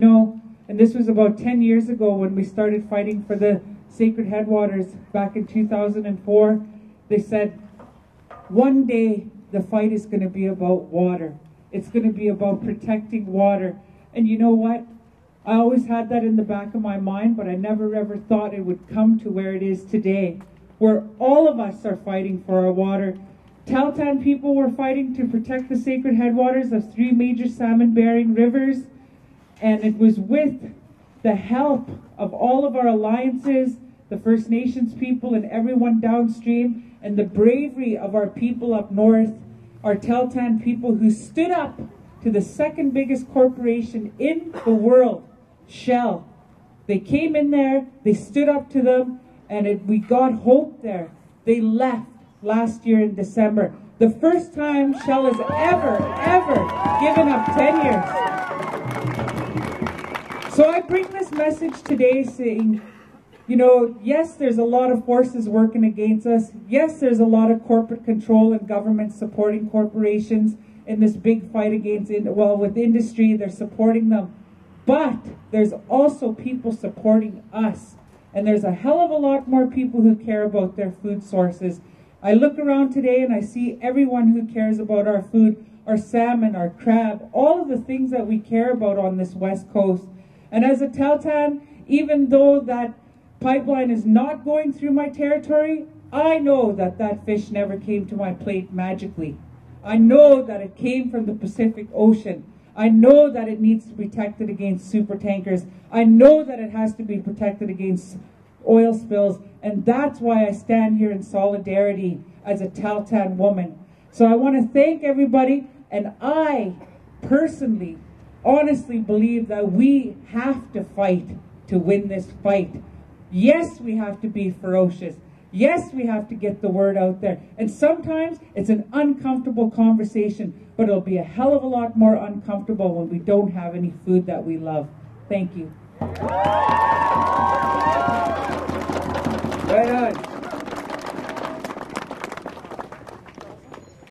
No, and this was about 10 years ago when we started fighting for the sacred headwaters back in 2004. They said, one day the fight is going to be about water. It's going to be about protecting water. And you know what? I always had that in the back of my mind, but I never ever thought it would come to where it is today, where all of us are fighting for our water. Tahltan people were fighting to protect the sacred headwaters of 3 major salmon-bearing rivers, and it was with the help of all of our alliances, the First Nations people and everyone downstream, and the bravery of our people up north, our Tahltan people who stood up to the second biggest corporation in the world, Shell. They came in there, they stood up to them, and we got hope there. They left last year in December. The first time Shell has ever given up 10 years. So I bring this message today saying, you know, yes, there's a lot of forces working against us. Yes, there's a lot of corporate control and government supporting corporations in this big fight against, with industry, they're supporting them. But there's also people supporting us. And there's a hell of a lot more people who care about their food sources. I look around today and I see everyone who cares about our food, our salmon, our crab, all of the things that we care about on this West Coast. And as a Tahltan, even though that pipeline is not going through my territory, I know that that fish never came to my plate magically. I know that it came from the Pacific Ocean. I know that it needs to be protected against super tankers. I know that it has to be protected against oil spills, and that's why I stand here in solidarity as a Tahltan woman. So I want to thank everybody, and I personally, honestly believe that we have to fight to win this fight. Yes, we have to be ferocious. Yes, we have to get the word out there. And sometimes it's an uncomfortable conversation, but it'll be a hell of a lot more uncomfortable when we don't have any food that we love. Thank you.